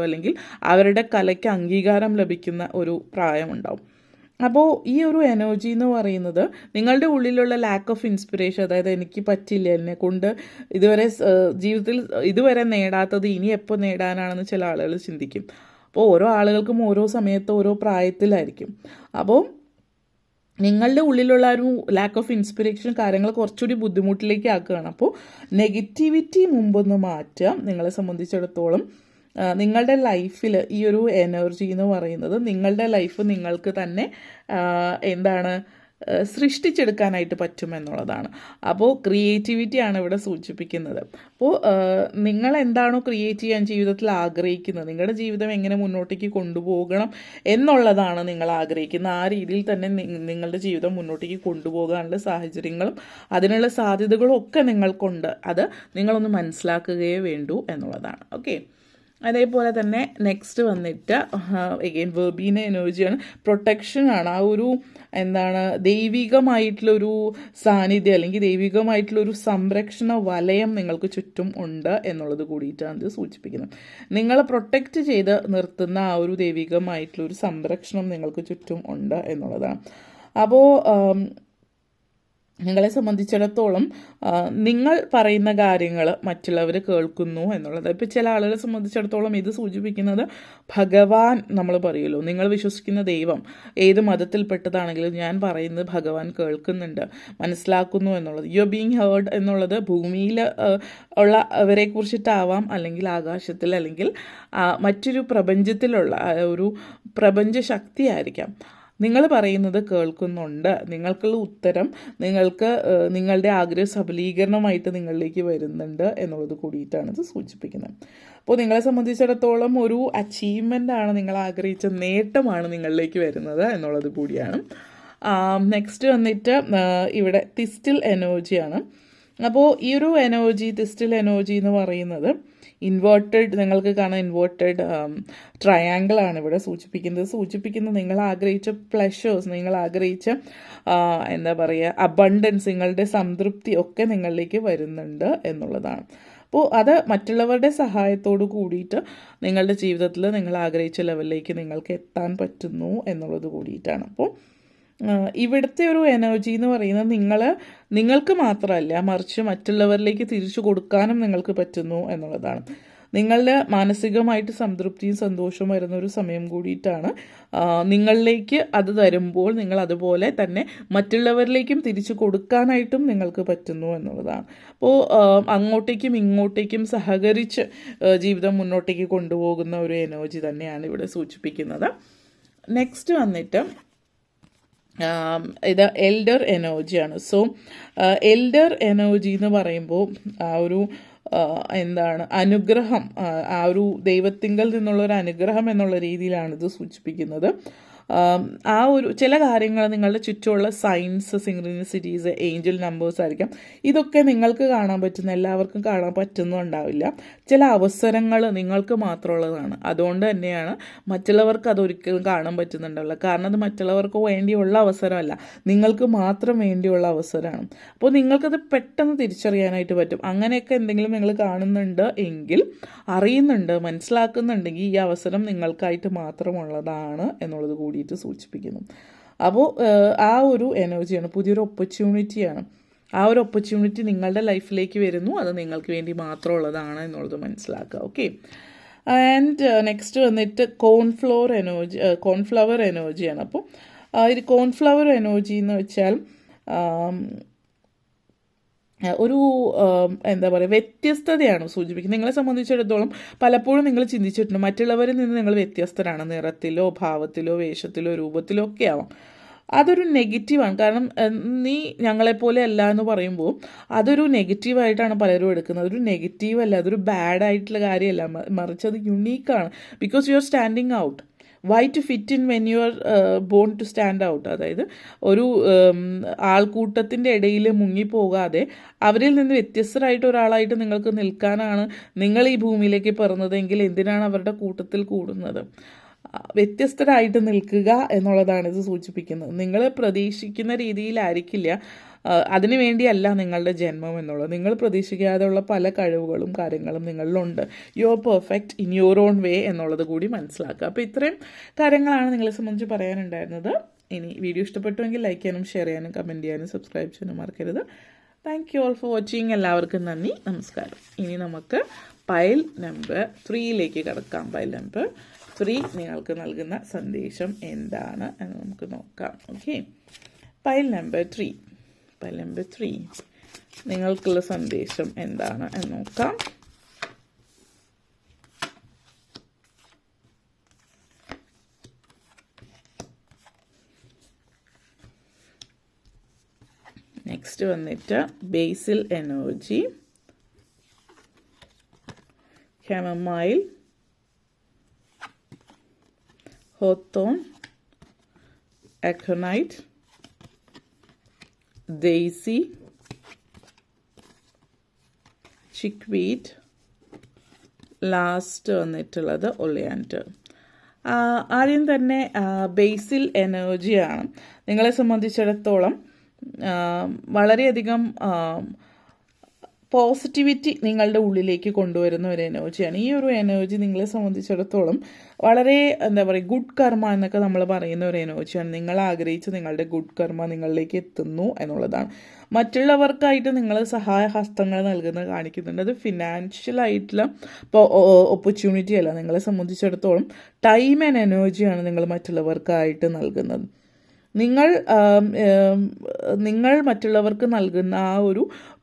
അല്ലെങ്കിൽ അവരുടെ കലയ്ക്ക് അംഗീകാരം ലഭിക്കുന്ന ഒരു പ്രായമുണ്ടാവും. അപ്പോൾ ഈ ഒരു എനർജി എന്ന് പറയുന്നത് നിങ്ങളുടെ ഉള്ളിലുള്ള ലാക്ക് ഓഫ് ഇൻസ്പിറേഷൻ, അതായത് എനിക്ക് പറ്റില്ല, എന്നെ കൊണ്ട് ജീവിതത്തിൽ ഇതുവരെ നേടാത്തത് ഇനി എപ്പോൾ നേടാനാണെന്ന് ചില ആളുകൾ ചിന്തിക്കും. അപ്പോൾ ഓരോ ആളുകൾക്കും ഓരോ സമയത്ത് ഓരോ പ്രായത്തിലായിരിക്കും. അപ്പോൾ നിങ്ങളുടെ ഉള്ളിലുള്ള ഒരു ലാക്ക് ഓഫ് ഇൻസ്പിറേഷൻ കാര്യങ്ങൾ കുറച്ചുകൂടി ബുദ്ധിമുട്ടിലേക്ക് ആക്കുകയാണ്. അപ്പോൾ നെഗറ്റിവിറ്റി മുമ്പൊന്ന് മാറ്റുക. നിങ്ങളെ സംബന്ധിച്ചിടത്തോളം നിങ്ങളുടെ ലൈഫിൽ ഈ ഒരു എനർജി എന്ന് പറയുന്നത് നിങ്ങളുടെ ലൈഫ് നിങ്ങൾക്ക് തന്നെ സൃഷ്ടിച്ചെടുക്കാനായിട്ട് പറ്റുമെന്നുള്ളതാണ്. അപ്പോൾ ക്രിയേറ്റിവിറ്റിയാണ് ഇവിടെ സൂചിപ്പിക്കുന്നത്. അപ്പോൾ നിങ്ങൾ എന്താണോ ക്രിയേറ്റ് ചെയ്യാൻ ജീവിതത്തിൽ ആഗ്രഹിക്കുന്നത്, നിങ്ങളുടെ ജീവിതം എങ്ങനെ മുന്നോട്ടേക്ക് കൊണ്ടുപോകണം എന്നുള്ളതാണ് നിങ്ങൾ ആഗ്രഹിക്കുന്നത്, ആ രീതിയിൽ തന്നെ നിങ്ങളുടെ ജീവിതം മുന്നോട്ടേക്ക് കൊണ്ടുപോകാനുള്ള സാഹചര്യങ്ങളും അതിനുള്ള സാധ്യതകളും ഒക്കെ നിങ്ങൾക്കുണ്ട്. അത് നിങ്ങളൊന്ന് മനസ്സിലാക്കുകയേ വേണ്ടൂ എന്നുള്ളതാണ്. ഓക്കെ, അതേപോലെ തന്നെ നെക്സ്റ്റ് വന്നിട്ട് എഗെയിൻ വെർബീന എനർജിയാണ്, പ്രൊട്ടക്ഷനാണ്. ആ ഒരു ദൈവികമായിട്ടുള്ളൊരു സാന്നിധ്യം അല്ലെങ്കിൽ ദൈവികമായിട്ടുള്ളൊരു സംരക്ഷണ വലയം നിങ്ങൾക്ക് ചുറ്റും ഉണ്ട് എന്നുള്ളത് കൂടിയിട്ടാണ് ഇത് സൂചിപ്പിക്കുന്നത്. നിങ്ങളെ പ്രൊട്ടക്റ്റ് ചെയ്ത് നിർത്തുന്ന ആ ഒരു ദൈവികമായിട്ടുള്ളൊരു സംരക്ഷണം നിങ്ങൾക്ക് ചുറ്റും ഉണ്ട് എന്നുള്ളതാണ്. അപ്പോൾ നിങ്ങളെ സംബന്ധിച്ചിടത്തോളം നിങ്ങൾ പറയുന്ന കാര്യങ്ങൾ മറ്റുള്ളവർ കേൾക്കുന്നു എന്നുള്ളത്. ഇപ്പോൾ ചില ആളുകളെ സംബന്ധിച്ചിടത്തോളം ഇത് സൂചിപ്പിക്കുന്നത് ഭഗവാൻ, നമ്മൾ പറയുമല്ലോ, നിങ്ങൾ വിശ്വസിക്കുന്ന ദൈവം ഏത് മതത്തിൽപ്പെട്ടതാണെങ്കിലും ഞാൻ പറയുന്നത് ഭഗവാൻ കേൾക്കുന്നുണ്ട്, മനസ്സിലാക്കുന്നു എന്നുള്ളത്. യു ആർ ബീങ് ഹേർഡ് എന്നുള്ളത് ഭൂമിയിൽ ഉള്ളവരെ കുറിച്ചിട്ടാവാം, അല്ലെങ്കിൽ ആകാശത്തിൽ, അല്ലെങ്കിൽ മറ്റൊരു പ്രപഞ്ചത്തിലുള്ള ഒരു പ്രപഞ്ച ശക്തിയായിരിക്കാം. നിങ്ങൾ പറയുന്നത് കേൾക്കുന്നുണ്ട്, നിങ്ങൾക്കുള്ള ഉത്തരം നിങ്ങളുടെ ആഗ്രഹ സബലീകരണമായിട്ട് നിങ്ങളിലേക്ക് വരുന്നുണ്ട് എന്നുള്ളത് കൂടിയിട്ടാണ് ഇത് സൂചിപ്പിക്കുന്നത്. അപ്പോൾ നിങ്ങളെ സംബന്ധിച്ചിടത്തോളം ഒരു അച്ചീവ്മെൻ്റാണ്, നിങ്ങൾ ആഗ്രഹിച്ച നേട്ടമാണ് നിങ്ങളിലേക്ക് വരുന്നത് എന്നുള്ളത് കൂടിയാണ്. നെക്സ്റ്റ് വന്നിട്ട് ഇവിടെ തിസ്റ്റിൽ എനർജിയാണ്. അപ്പോൾ ഈ ഒരു എനർജി, തിസ്റ്റിൽ എനർജി എന്ന് പറയുന്നത് നിങ്ങൾക്ക് കാണാൻ ഇൻവേർട്ടഡ് ട്രയാങ്കിളാണ് ഇവിടെ സൂചിപ്പിക്കുന്നത് നിങ്ങൾ ആഗ്രഹിച്ച പ്ലഷേഴ്സ്, നിങ്ങൾ ആഗ്രഹിച്ച അബണ്ടൻസ്, നിങ്ങളുടെ സംതൃപ്തി ഒക്കെ നിങ്ങളിലേക്ക് വരുന്നുണ്ട് എന്നുള്ളതാണ്. അപ്പോൾ അത് മറ്റുള്ളവരുടെ സഹായത്തോട് കൂടിയിട്ട് നിങ്ങളുടെ ജീവിതത്തിൽ നിങ്ങൾ ആഗ്രഹിച്ച ലെവലിലേക്ക് നിങ്ങൾക്ക് എത്താൻ പറ്റുന്നു എന്നുള്ളത് കൂടിയിട്ടാണ്. അപ്പോൾ ഇവിടുത്തെ ഒരു എനർജി എന്ന് പറയുന്നത് നിങ്ങൾക്ക് മാത്രമല്ല, മറിച്ച് മറ്റുള്ളവരിലേക്ക് തിരിച്ചു കൊടുക്കാനും നിങ്ങൾക്ക് പറ്റുന്നു എന്നുള്ളതാണ്. നിങ്ങളുടെ മാനസികമായിട്ട് സംതൃപ്തിയും സന്തോഷവും വരുന്ന ഒരു സമയം കൂടിയിട്ടാണ്. നിങ്ങളിലേക്ക് അത് തരുമ്പോൾ നിങ്ങൾ അതുപോലെ തന്നെ മറ്റുള്ളവരിലേക്കും തിരിച്ചു കൊടുക്കാനായിട്ടും നിങ്ങൾക്ക് പറ്റുന്നു എന്നുള്ളതാണ്. അപ്പോൾ അങ്ങോട്ടേക്കും ഇങ്ങോട്ടേക്കും സഹകരിച്ച് ജീവിതം മുന്നോട്ടേക്ക് കൊണ്ടുപോകുന്ന ഒരു എനർജി തന്നെയാണ് ഇവിടെ സൂചിപ്പിക്കുന്നത്. നെക്സ്റ്റ് വന്നിട്ട് ഇത് എൽഡർ എനർജിയാണ്. സോ എൽഡർ എനർജി എന്ന് പറയുമ്പോൾ ആ ഒരു അനുഗ്രഹം, ആ ഒരു ദൈവത്തിങ്കൽ നിന്നുള്ളൊരു അനുഗ്രഹം എന്നുള്ള രീതിയിലാണ് ഇത് സൂചിപ്പിക്കുന്നത്. ആ ഒരു ചില കാര്യങ്ങൾ നിങ്ങളുടെ ചുറ്റുമുള്ള സൈൻസ്, സിങ്ക്രനിസിറ്റീസ്, ഏഞ്ചൽ നമ്പേഴ്സ് ആയിരിക്കാം. ഇതൊക്കെ നിങ്ങൾക്ക് കാണാൻ പറ്റുന്ന, എല്ലാവർക്കും കാണാൻ പറ്റുന്നുണ്ടാവില്ല. ചില അവസരങ്ങൾ നിങ്ങൾക്ക് മാത്രമുള്ളതാണ്. അതുകൊണ്ട് തന്നെയാണ് മറ്റുള്ളവർക്ക് അതൊരിക്കലും കാണാൻ പറ്റുന്നുണ്ടാവില്ല. കാരണം അത് മറ്റുള്ളവർക്ക് വേണ്ടിയുള്ള അവസരമല്ല, നിങ്ങൾക്ക് മാത്രം വേണ്ടിയുള്ള അവസരമാണ്. അപ്പോൾ നിങ്ങൾക്കത് പെട്ടെന്ന് തിരിച്ചറിയാനായിട്ട് പറ്റും. അങ്ങനെയൊക്കെ എന്തെങ്കിലും നിങ്ങൾ കാണുന്നുണ്ട് എങ്കിൽ, അറിയുന്നുണ്ട്, മനസ്സിലാക്കുന്നുണ്ടെങ്കിൽ ഈ അവസരം നിങ്ങൾക്കായിട്ട് മാത്രമുള്ളതാണ് എന്നുള്ളത് കൂടിയിട്ട് സൂചിപ്പിക്കുന്നു. അപ്പോൾ ആ ഒരു എനർജിയാണ്, പുതിയൊരു ഓപ്പർച്യൂണിറ്റിയാണ്. ആ ഒരു ഓപ്പർച്യൂണിറ്റി നിങ്ങളുടെ ലൈഫിലേക്ക് വരുന്നു, അത് നിങ്ങൾക്ക് വേണ്ടി മാത്രമുള്ളതാണ് എന്നുള്ളത് മനസ്സിലാക്കുക. ഓക്കെ. ആൻഡ് നെക്സ്റ്റ് വന്നിട്ട് കോൺഫ്ലവർ എനർജിയാണ്. അപ്പോൾ ഇത് കോൺഫ്ലവർ എനർജി എന്ന് വെച്ചാൽ ഒരു എന്താ പറയുക, വ്യത്യസ്തതയാണ് സൂചിപ്പിക്കുന്നത്. നിങ്ങളെ സംബന്ധിച്ചിടത്തോളം പലപ്പോഴും നിങ്ങൾ ചിന്തിച്ചിട്ടുണ്ട് മറ്റുള്ളവരിൽ നിന്ന് നിങ്ങൾ വ്യത്യസ്തരാണ്, നിറത്തിലോ ഭാവത്തിലോ വേഷത്തിലോ രൂപത്തിലോ ഒക്കെ ആവാം. അതൊരു നെഗറ്റീവാണ്. കാരണം നീ ഞങ്ങളെപ്പോലെ അല്ല എന്ന് പറയുമ്പോൾ അതൊരു നെഗറ്റീവായിട്ടാണ് പലരും എടുക്കുന്നത്. അതൊരു നെഗറ്റീവ് അല്ല, അതൊരു ബാഡ് ആയിട്ടുള്ള കാര്യമല്ല, മറിച്ച് അത് യുണീക്കാണ്. Because you are standing out. Why to fit in when you are born to stand out. അതായത് ഒരു ആൾക്കൂട്ടത്തിൻ്റെ ഇടയിൽ മുങ്ങിപ്പോകാതെ അവരിൽ നിന്ന് വ്യത്യസ്തരായിട്ട് ഒരാളായിട്ട് നിങ്ങൾക്ക് നിൽക്കാനാണ് നിങ്ങൾ ഈ ഭൂമിയിലേക്ക് പിറന്നതെങ്കിൽ എന്തിനാണ് അവരുടെ കൂട്ടത്തിൽ കൂടുന്നത്? വ്യത്യസ്തരായിട്ട് നിൽക്കുക എന്നുള്ളതാണ് ഇത് സൂചിപ്പിക്കുന്നത്. നിങ്ങൾ പ്രതീക്ഷിക്കുന്ന രീതിയിലായിരിക്കില്ല, അതിനു വേണ്ടിയല്ല നിങ്ങളുടെ ജന്മം എന്നുള്ളത്. നിങ്ങൾ പ്രതീക്ഷിക്കാതെയുള്ള പല കഴിവുകളും കാര്യങ്ങളും നിങ്ങളിലുണ്ട്. You are perfect in your own way എന്നുള്ളത് കൂടി മനസ്സിലാക്കുക. അപ്പോൾ ഇത്രയും കാര്യങ്ങളാണ് നിങ്ങളെ സംബന്ധിച്ച് പറയാനുണ്ടായിരുന്നത്. ഇനി വീഡിയോ ഇഷ്ടപ്പെട്ടുവെങ്കിൽ ലൈക്ക് ചെയ്യാനും ഷെയർ ചെയ്യാനും കമൻറ്റ് ചെയ്യാനും സബ്സ്ക്രൈബ് ചെയ്യാനും മറക്കരുത്. Thank you all for watching. എല്ലാവർക്കും നന്ദി, നമസ്കാരം. ഇനി നമുക്ക് പൈൽ നമ്പർ 3യിലേക്ക് കിടക്കാം. പൈൽ നമ്പർ 3 നിങ്ങൾക്ക് നൽകുന്ന സന്ദേശം എന്താണ് എന്ന് നമുക്ക് നോക്കാം. ഓക്കെ. പൈൽ നമ്പർ 3 നിങ്ങൾക്കുള്ള സന്ദേശം എന്താണ് എന്ന് നോക്കാം. നെക്സ്റ്റ് വന്നിട്ട് basil energy, chamomile, hawthorn, aconite, daisy, chickweed, last വന്നിട്ടുള്ളത് ഒളിയാൻഡർ. ആദ്യം തന്നെ ബേസിൽ എനർജിയാണ്. നിങ്ങളെ സംബന്ധിച്ചിടത്തോളം വളരെയധികം പോസിറ്റിവിറ്റി നിങ്ങളുടെ ഉള്ളിലേക്ക് കൊണ്ടുവരുന്ന ഒരു എനർജിയാണ്. ഈ ഒരു എനർജി നിങ്ങളെ സംബന്ധിച്ചിടത്തോളം വളരെ എന്താ പറയുക, ഗുഡ് കർമ്മ എന്നൊക്കെ നമ്മൾ പറയുന്ന ഒരു എനർജിയാണ്. നിങ്ങൾ ആഗ്രഹിച്ച് നിങ്ങളുടെ ഗുഡ് കർമ്മ നിങ്ങളിലേക്ക് എത്തുന്നു എന്നുള്ളതാണ്. മറ്റുള്ളവർക്കായിട്ട് നിങ്ങൾ സഹായ ഹസ്തങ്ങൾ നൽകുന്നത് കാണിക്കുന്നുണ്ട്. അത് ഫിനാൻഷ്യലായിട്ടുള്ള ഓപ്പർച്യൂണിറ്റി അല്ല. നിങ്ങളെ സംബന്ധിച്ചിടത്തോളം ടൈം ആൻഡ് എനർജിയാണ് നിങ്ങൾ മറ്റുള്ളവർക്കായിട്ട് നൽകുന്നത്. നിങ്ങൾ മറ്റുള്ളവർക്ക് നൽകുന്ന ആ ഒരു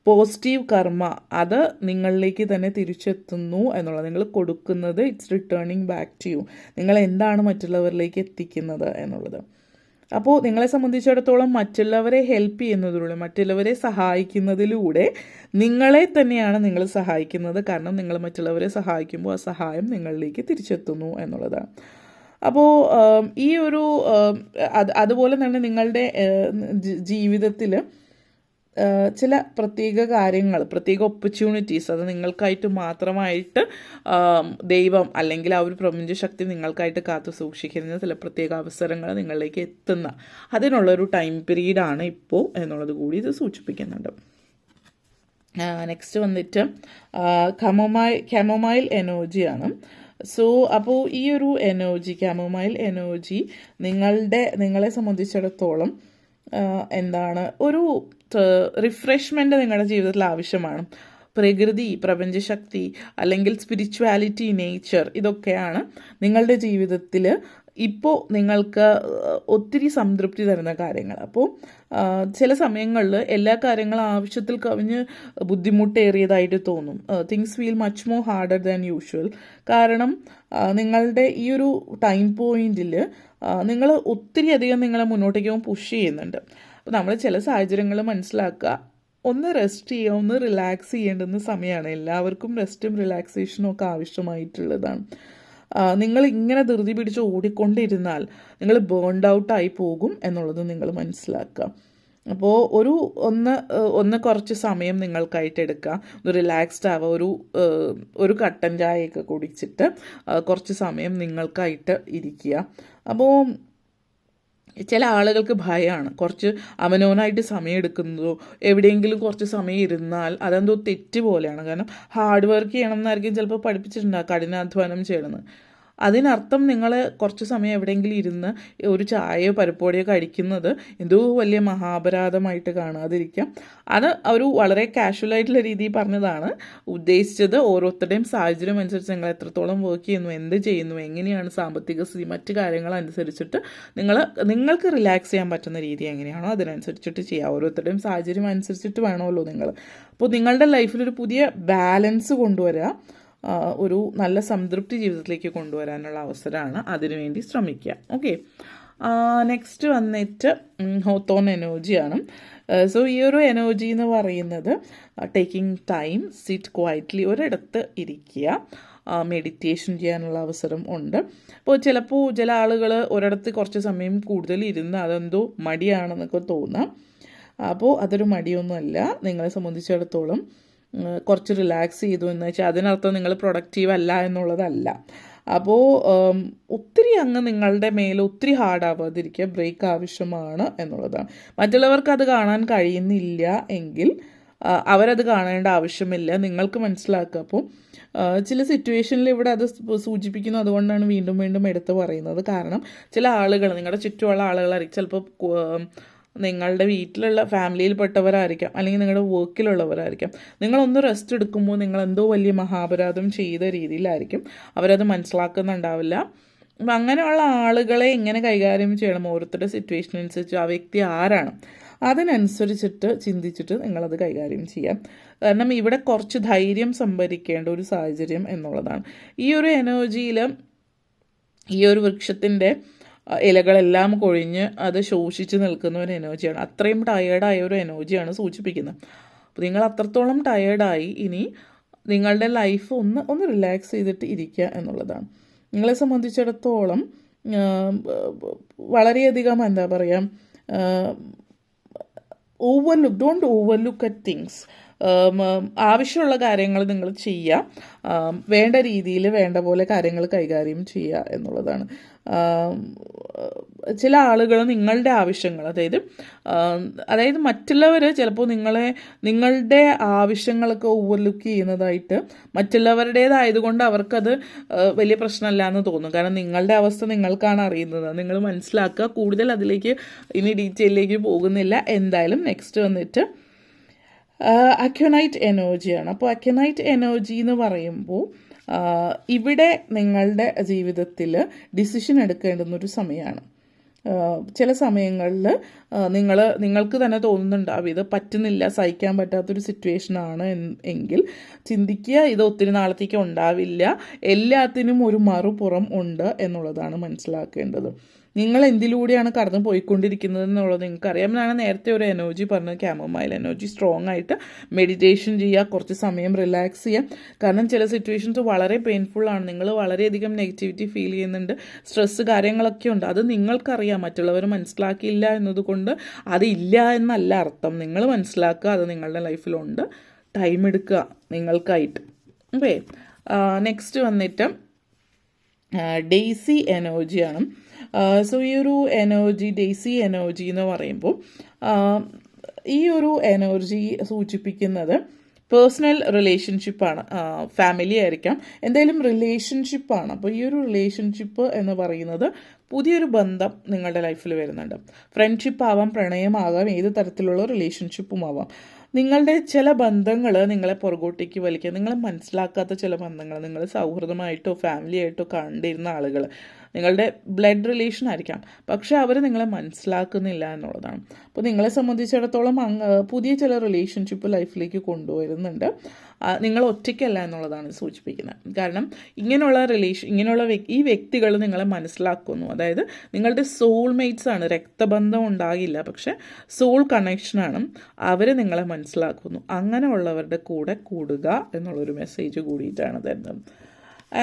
പോസിറ്റീവ് കർമ്മ അത് നിങ്ങളിലേക്ക് തന്നെ തിരിച്ചെത്തുന്നു എന്നുള്ളത്. നിങ്ങൾ കൊടുക്കുന്നത് it's returning back to you. നിങ്ങൾ എന്താണ് മറ്റുള്ളവരിലേക്ക് എത്തിക്കുന്നത് എന്നുള്ളത്. അപ്പോൾ നിങ്ങളെ സംബന്ധിച്ചിടത്തോളം മറ്റുള്ളവരെ ഹെൽപ്പ് ചെയ്യുന്നതിലൂടെ, മറ്റുള്ളവരെ സഹായിക്കുന്നതിലൂടെ നിങ്ങളെ തന്നെയാണ് നിങ്ങൾ സഹായിക്കുന്നത്. കാരണം നിങ്ങൾ മറ്റുള്ളവരെ സഹായിക്കുമ്പോൾ ആ സഹായം നിങ്ങളിലേക്ക് തിരിച്ചെത്തുന്നു എന്നുള്ളതാണ്. അപ്പോൾ ഈ ഒരു അതുപോലെ തന്നെ നിങ്ങളുടെ ജീവിതത്തിൽ ചില പ്രത്യേക കാര്യങ്ങൾ, പ്രത്യേക ഓപ്പർച്യൂണിറ്റീസ്, അത് നിങ്ങൾക്കായിട്ട് മാത്രമായിട്ട് ദൈവം അല്ലെങ്കിൽ ആ ഒരു പ്രപഞ്ചശക്തി നിങ്ങൾക്കായിട്ട് കാത്തു സൂക്ഷിക്കുന്ന ചില പ്രത്യേക അവസരങ്ങൾ നിങ്ങളിലേക്ക് എത്തുന്ന അതിനുള്ളൊരു ടൈം പീരീഡാണ് ഇപ്പോൾ എന്നുള്ളത് കൂടി ഇത് സൂചിപ്പിക്കുന്നുണ്ട്. നെക്സ്റ്റ് വന്നിട്ട് കമോമൈൽ എനർജിയാണ്. സോ അപ്പോൾ ഈ ഒരു എനർജി, ക്യാമോമൈൽ എനർജി നിങ്ങളെ സംബന്ധിച്ചിടത്തോളം എന്താണ്, ഒരു റിഫ്രഷ്മെൻറ്റ് നിങ്ങളുടെ ജീവിതത്തിൽ ആവശ്യമാണ്. പ്രകൃതി, പ്രപഞ്ചശക്തി അല്ലെങ്കിൽ സ്പിരിച്വാലിറ്റി, നേച്ചർ, ഇതൊക്കെയാണ് നിങ്ങളുടെ ജീവിതത്തിൽ ഇപ്പോൾ നിങ്ങൾക്ക് ഒത്തിരി സംതൃപ്തി തരുന്ന കാര്യങ്ങൾ. അപ്പോൾ ചില സമയങ്ങളിൽ എല്ലാ കാര്യങ്ങളും ആവശ്യത്തിൽ കവിഞ്ഞ് ബുദ്ധിമുട്ടേറിയതായിട്ട് തോന്നും. Things feel much more harder than usual. കാരണം നിങ്ങളുടെ ഈ ഒരു ടൈം പോയിന്റിൽ നിങ്ങൾ ഒത്തിരി അധികം നിങ്ങളെ മുന്നോട്ടേക്ക് പുഷ് ചെയ്യുന്നുണ്ട്. അപ്പോൾ നമ്മൾ ചില സാഹചര്യങ്ങൾ മനസ്സിലാക്കുക, ഒന്ന് റെസ്റ്റ് ചെയ്യുക, ഒന്ന് റിലാക്സ് ചെയ്യേണ്ടുന്ന സമയമാണ്. എല്ലാവർക്കും റെസ്റ്റും റിലാക്സേഷനും ഒക്കെ ആവശ്യമായിട്ടുള്ളതാണ്. നിങ്ങൾ ഇങ്ങനെ ധൃതി പിടിച്ച് ഓടിക്കൊണ്ടിരുന്നാൽ നിങ്ങൾ ബേൺഡ് ഔട്ടായി പോകും എന്നുള്ളത് നിങ്ങൾ മനസ്സിലാക്കുക. അപ്പോൾ ഒന്ന് കുറച്ച് സമയം നിങ്ങൾക്കായിട്ട് എടുക്കുക, ഒന്ന് റിലാക്സ്ഡ് ആവുക, ഒരു കട്ടൻ ചായയൊക്കെ കുടിച്ചിട്ട് കുറച്ച് സമയം നിങ്ങൾക്കായിട്ട് ഇരിക്കുക. അപ്പോൾ ചില ആളുകൾക്ക് ഭയമാണ്, കുറച്ച് അവനവനായിട്ട് സമയം എടുക്കുന്നതോ എവിടെയെങ്കിലും കുറച്ച് സമയം ഇരുന്നാൽ അതെന്തോ തെറ്റ് പോലെയാണ്. കാരണം ഹാർഡ് വർക്ക് ചെയ്യണം എന്നായിരിക്കും ചിലപ്പോൾ പഠിപ്പിച്ചിട്ടുണ്ടാകും, കഠിനാധ്വാനം ചെയ്യണമെന്ന്. അതിനർത്ഥം നിങ്ങൾ കുറച്ച് സമയം എവിടെയെങ്കിലും ഇരുന്ന് ഒരു ചായയോ പരിപ്പോടിയോ കഴിക്കുന്നത് എന്തോ വലിയ മഹാപരാധമായിട്ട് കാണാതിരിക്കാം. അത് ഒരു വളരെ കാഷ്വലായിട്ടുള്ള രീതിയിൽ പറഞ്ഞതാണ് ഉദ്ദേശിച്ചത്. ഓരോരുത്തരുടെയും സാഹചര്യം അനുസരിച്ച് നിങ്ങൾ എത്രത്തോളം വർക്ക് ചെയ്യുന്നു, എന്ത് ചെയ്യുന്നു, എങ്ങനെയാണ് സാമ്പത്തിക സ്ഥിതി, മറ്റു കാര്യങ്ങളനുസരിച്ചിട്ട് നിങ്ങൾക്ക് റിലാക്സ് ചെയ്യാൻ പറ്റുന്ന രീതി എങ്ങനെയാണോ അതിനനുസരിച്ചിട്ട് ചെയ്യുക. ഓരോരുത്തരുടെയും സാഹചര്യം അനുസരിച്ചിട്ട് വേണമല്ലോ നിങ്ങൾ. അപ്പോൾ നിങ്ങളുടെ ലൈഫിലൊരു പുതിയ ബാലൻസ് കൊണ്ടുവരിക, ഒരു നല്ല സംതൃപ്തി ജീവിതത്തിലേക്ക് കൊണ്ടുവരാനുള്ള അവസരമാണ്. അതിനുവേണ്ടി ശ്രമിക്കുക. ഓക്കെ, നെക്സ്റ്റ് വന്നിട്ട് ഹോത്തോൺ എനർജിയാണ്. സോ ഈ ഒരു എനർജി എന്ന് പറയുന്നത് ടേക്കിംഗ് ടൈം, സിറ്റ് ക്വയറ്റ്ലി, ഒരിടത്ത് ഇരിക്കുക, മെഡിറ്റേഷൻ ചെയ്യാനുള്ള അവസരം ഉണ്ട്. അപ്പോൾ ചിലപ്പോൾ ചില ആളുകൾ ഒരിടത്ത് കുറച്ച് സമയം കൂടുതൽ ഇരുന്ന് അതെന്തോ മടിയാണെന്നൊക്കെ തോന്നാം. അപ്പോൾ അതൊരു മടിയൊന്നുമല്ല. നിങ്ങളെ സംബന്ധിച്ചിടത്തോളം കുറച്ച് റിലാക്സ് ചെയ്തു എന്ന് വെച്ചാൽ അതിനർത്ഥം നിങ്ങൾ പ്രൊഡക്റ്റീവ് അല്ല എന്നുള്ളതല്ല. അപ്പോൾ ഒത്തിരി അങ്ങ് നിങ്ങളുടെ മേലെ ഒത്തിരി ഹാർഡ് ആവാതിരിക്കുക, ബ്രേക്ക് ആവശ്യമാണ് എന്നുള്ളതാണ്. മറ്റുള്ളവർക്ക് അത് കാണാൻ കഴിയുന്നില്ല എങ്കിൽ അവരത് കാണേണ്ട ആവശ്യമില്ല, നിങ്ങൾക്ക് മനസ്സിലാക്കുക. അപ്പോൾ ചില സിറ്റുവേഷനിൽ ഇവിടെ അത് സൂചിപ്പിക്കുന്നു. അതുകൊണ്ടാണ് വീണ്ടും വീണ്ടും എടുത്ത് പറയുന്നത്. കാരണം ചില ആളുകൾ, നിങ്ങളുടെ ചുറ്റുമുള്ള ആളുകളായിരിക്കും, ചിലപ്പോൾ നിങ്ങളുടെ വീട്ടിലുള്ള ഫാമിലിയിൽപ്പെട്ടവരായിരിക്കാം, അല്ലെങ്കിൽ നിങ്ങളുടെ വർക്കിലുള്ളവരായിരിക്കാം. നിങ്ങളൊന്ന് റെസ്റ്റ് എടുക്കുമ്പോൾ നിങ്ങൾ എന്തോ വലിയ മഹാപരാധം ചെയ്ത രീതിയിലായിരിക്കും, അവരത് മനസ്സിലാക്കുന്നുണ്ടാവില്ല. അപ്പം അങ്ങനെയുള്ള ആളുകളെ എങ്ങനെ കൈകാര്യം ചെയ്യണം, ഓരോരുത്തരുടെ സിറ്റുവേഷൻ അനുസരിച്ച് ആ വ്യക്തി ആരാണ് അതിനനുസരിച്ചിട്ട് ചിന്തിച്ചിട്ട് നിങ്ങളത് കൈകാര്യം ചെയ്യാം. കാരണം ഇവിടെ കുറച്ച് ധൈര്യം സംഭരിക്കേണ്ട ഒരു സാഹചര്യം എന്നുള്ളതാണ്. ഈ ഒരു എനർജിയിൽ ഈ ഒരു വൃക്ഷത്തിൻ്റെ ഇലകളെല്ലാം കൊഴിഞ്ഞ് അത് ശോഷിച്ച് നിൽക്കുന്ന ഒരു എനർജിയാണ്. അത്രയും ടയേർഡായ ഒരു എനർജിയാണ് സൂചിപ്പിക്കുന്നത്. അപ്പോൾ നിങ്ങൾ അത്രത്തോളം ടയേർഡായി, ഇനി നിങ്ങളുടെ ലൈഫ് ഒന്ന് റിലാക്സ് ചെയ്തിട്ട് ഇരിക്കുക എന്നുള്ളതാണ്. നിങ്ങളെ സംബന്ധിച്ചിടത്തോളം വളരെയധികം എന്താ പറയുക, ഡോണ്ട് ഓവർലുക്ക് അറ്റ് തിങ്സ്. ആവശ്യമുള്ള കാര്യങ്ങൾ നിങ്ങൾ ചെയ്യുക, വേണ്ട രീതിയിൽ വേണ്ട പോലെ കാര്യങ്ങൾ കൈകാര്യം ചെയ്യുക എന്നുള്ളതാണ്. ചില ആളുകൾ നിങ്ങളുടെ ആവശ്യങ്ങൾ, അതായത് മറ്റുള്ളവർ ചിലപ്പോൾ നിങ്ങളുടെ ആവശ്യങ്ങളൊക്കെ ഓവർലുക്ക് ചെയ്യുന്നതായിട്ട്, മറ്റുള്ളവരുടേതായതുകൊണ്ട് അവർക്കത് വലിയ പ്രശ്നമല്ല എന്ന് തോന്നും. കാരണം നിങ്ങളുടെ അവസ്ഥ നിങ്ങൾക്കാണ് അറിയുന്നത്. നിങ്ങൾ മനസ്സിലാക്കുക. കൂടുതൽ അതിലേക്ക് ഇനി ഡീറ്റെയിലേക്ക് പോകുന്നില്ല. എന്തായാലും നെക്സ്റ്റ് വന്നിട്ട് അക്വനൈറ്റ് എനർജിയാണ്. അപ്പോൾ അക്വനൈറ്റ് എനർജി എന്ന് പറയുമ്പോൾ ഇവിടെ നിങ്ങളുടെ ജീവിതത്തിൽ ഡിസിഷൻ എടുക്കേണ്ടുന്നൊരു സമയമാണ്. ചില സമയങ്ങളിൽ നിങ്ങൾക്ക് തന്നെ തോന്നുന്നുണ്ടാവും ഇത് പറ്റുന്നില്ല, സഹിക്കാൻ പറ്റാത്തൊരു സിറ്റുവേഷനാണ് എങ്കിൽ ചിന്തിക്കുക, ഇത് ഒത്തിരി നാളത്തേക്ക് ഉണ്ടാവില്ല, എല്ലാത്തിനും ഒരു മറുപുറം ഉണ്ട് എന്നുള്ളതാണ് മനസ്സിലാക്കേണ്ടത്. നിങ്ങൾ എന്തിലൂടെയാണ് കടന്നു പോയിക്കൊണ്ടിരിക്കുന്നത് എന്നുള്ളത് നിങ്ങൾക്കറിയാം. ഞാൻ നേരത്തെ ഒരു എനർജി പറഞ്ഞത് ക്യാമമൈൽ എനർജി. സ്ട്രോങ് ആയിട്ട് മെഡിറ്റേഷൻ ചെയ്യുക, കുറച്ച് സമയം റിലാക്സ് ചെയ്യുക. കാരണം ചില സിറ്റുവേഷൻസ് വളരെ പെയിൻഫുള്ളാണ്, നിങ്ങൾ വളരെയധികം നെഗറ്റിവിറ്റി ഫീൽ ചെയ്യുന്നുണ്ട്, സ്ട്രെസ്സ് കാര്യങ്ങളൊക്കെ ഉണ്ട്. അത് നിങ്ങൾക്കറിയാം, മറ്റുള്ളവർ മനസ്സിലാക്കിയില്ല എന്നതുകൊണ്ട് അതില്ല എന്നല്ല അർത്ഥം. നിങ്ങൾ മനസ്സിലാക്കുക, അത് നിങ്ങളുടെ ലൈഫിലുണ്ട്. ടൈം എടുക്കുക നിങ്ങൾക്കായിട്ട്. ഓക്കെ, നെക്സ്റ്റ് വന്നിട്ട് ഡെയ്സി എനർജിയാണ്. സോ ഈ ഒരു എനർജി, ഡെയ്സി എനർജി എന്ന് പറയുമ്പോൾ ഈ ഒരു എനർജി സൂചിപ്പിക്കുന്നത് പേഴ്സണൽ റിലേഷൻഷിപ്പാണ്. ഫാമിലി ആയിരിക്കാം, എന്തായാലും റിലേഷൻഷിപ്പാണ്. അപ്പോൾ ഈ ഒരു റിലേഷൻഷിപ്പ് എന്ന് പറയുന്നത് പുതിയൊരു ബന്ധം നിങ്ങളുടെ ലൈഫിൽ വരുന്നുണ്ട്. ഫ്രണ്ട്ഷിപ്പ് ആവാം, പ്രണയമാകാം, ഏത് തരത്തിലുള്ള റിലേഷൻഷിപ്പും ആവാം. നിങ്ങളുടെ ചില ബന്ധങ്ങൾ നിങ്ങളെ പുറകോട്ടേക്ക് വലിക്കുക, നിങ്ങൾ മനസ്സിലാക്കാത്ത ചില ബന്ധങ്ങൾ, നിങ്ങൾ സൗഹൃദമായിട്ടോ ഫാമിലി ആയിട്ടോ കണ്ടിരുന്ന ആളുകൾ, നിങ്ങളുടെ ബ്ലഡ് റിലേഷൻ ആയിരിക്കാം, പക്ഷേ അവർ നിങ്ങളെ മനസ്സിലാക്കുന്നില്ല എന്നുള്ളതാണ്. അപ്പോൾ നിങ്ങളെ സംബന്ധിച്ചിടത്തോളം പുതിയ ചില റിലേഷൻഷിപ്പ് ലൈഫിലേക്ക് കൊണ്ടുവരുന്നുണ്ട്. നിങ്ങൾ ഒറ്റയ്ക്കല്ല എന്നുള്ളതാണ് സൂചിപ്പിക്കുന്നത്. കാരണം ഇങ്ങനെയുള്ള ഈ വ്യക്തികൾ നിങ്ങളെ മനസ്സിലാക്കുന്നു. അതായത് നിങ്ങളുടെ സോൾമേറ്റ്സ് ആണ്. രക്തബന്ധം ഉണ്ടാകില്ല, പക്ഷെ സോൾ കണക്ഷനാണ്. അവർ നിങ്ങളെ മനസ്സിലാക്കുന്നു. അങ്ങനെയുള്ളവരുടെ കൂടെ കൂടുക എന്നുള്ളൊരു മെസ്സേജ് കൂടിയിട്ടാണ് തരുന്നത്.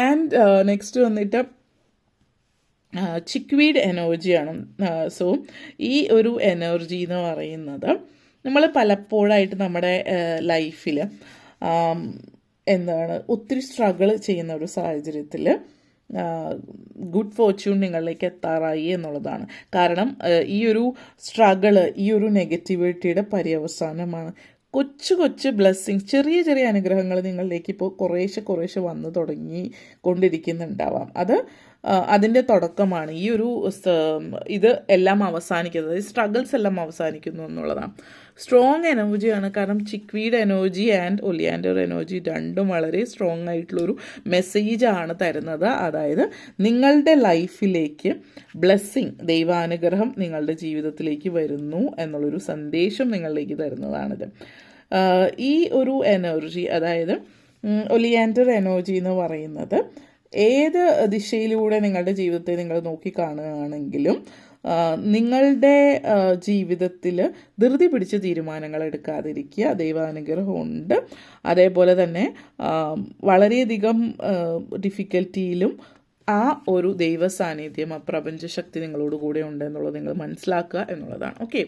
ആൻഡ് നെക്സ്റ്റ് വന്നിട്ട് ചിക്വീഡ് എനർജിയാണ്. സോ ഈ ഒരു എനർജി എന്ന് പറയുന്നത് നമ്മൾ പലപ്പോഴായിട്ട് നമ്മുടെ ലൈഫിൽ ഒത്തിരി സ്ട്രഗിൾ ചെയ്യുന്ന ഒരു സാഹചര്യത്തിൽ ഗുഡ് ഫോർച്യൂൺ നിങ്ങളിലേക്ക് എത്താറായി എന്നുള്ളതാണ്. കാരണം ഈ ഒരു സ്ട്രഗിള്, ഈ ഒരു നെഗറ്റിവിറ്റിയുടെ പര്യവസാനമാണ്. കൊച്ചു ബ്ലെസ്സിങ്സ്, ചെറിയ അനുഗ്രഹങ്ങൾ നിങ്ങളിലേക്ക് ഇപ്പോൾ കുറേശ്ശെ വന്നു തുടങ്ങിക്കൊണ്ടിരിക്കുന്നുണ്ടാവാം. അത് അതിൻ്റെ തുടക്കമാണ് ഈ ഒരു ഇത് എല്ലാം അവസാനിക്കുന്നത്, സ്ട്രഗിൾസ് എല്ലാം അവസാനിക്കുന്നു എന്നുള്ളതാണ്. സ്ട്രോങ് എനർജിയാണ്, കാരണം ചിക്വീഡ് എനർജി ആൻഡ് ഒലിയാൻഡർ എനർജി രണ്ടും വളരെ സ്ട്രോങ് ആയിട്ടുള്ളൊരു മെസ്സേജാണ് തരുന്നത്. അതായത് നിങ്ങളുടെ ലൈഫിലേക്ക് ബ്ലെസ്സിങ്, ദൈവാനുഗ്രഹം നിങ്ങളുടെ ജീവിതത്തിലേക്ക് വരുന്നു എന്നുള്ളൊരു സന്ദേശം നിങ്ങളിലേക്ക് തരുന്നതാണിത്. ഈ ഒരു എനർജി, അതായത് ഒലിയാൻഡർ എനർജി എന്ന് പറയുന്നത് ഏത് ദിശയിലൂടെ നിങ്ങളുടെ ജീവിതത്തെ നിങ്ങൾ നോക്കിക്കാണുകയാണെങ്കിലും നിങ്ങളുടെ ജീവിതത്തിൽ ധൃതി പിടിച്ച് തീരുമാനങ്ങൾ എടുക്കാതിരിക്കുക, ദൈവാനുഗ്രഹമുണ്ട്. അതേപോലെ തന്നെ വളരെയധികം ഡിഫിക്കൽറ്റിയിലും ആ ഒരു ദൈവ സാന്നിധ്യം, ആ പ്രപഞ്ചശക്തി നിങ്ങളോട് കൂടെ ഉണ്ട് എന്നുള്ളത് നിങ്ങൾ മനസ്സിലാക്കുക എന്നുള്ളതാണ്. ഓക്കെ,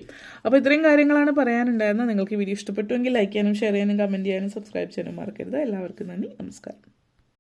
അപ്പോൾ ഇത്രയും കാര്യങ്ങളാണ് പറയാനുണ്ടായിരുന്നത്. നിങ്ങൾക്ക് വീഡിയോ ഇഷ്ടപ്പെട്ടുവെങ്കിൽ ലൈക്ക് ചെയ്യാനും ഷെയർ ചെയ്യാനും കമൻറ്റ് ചെയ്യാനും സബ്സ്ക്രൈബ് ചെയ്യാനും മറക്കരുത്. എല്ലാവർക്കും നന്ദി, നമസ്കാരം.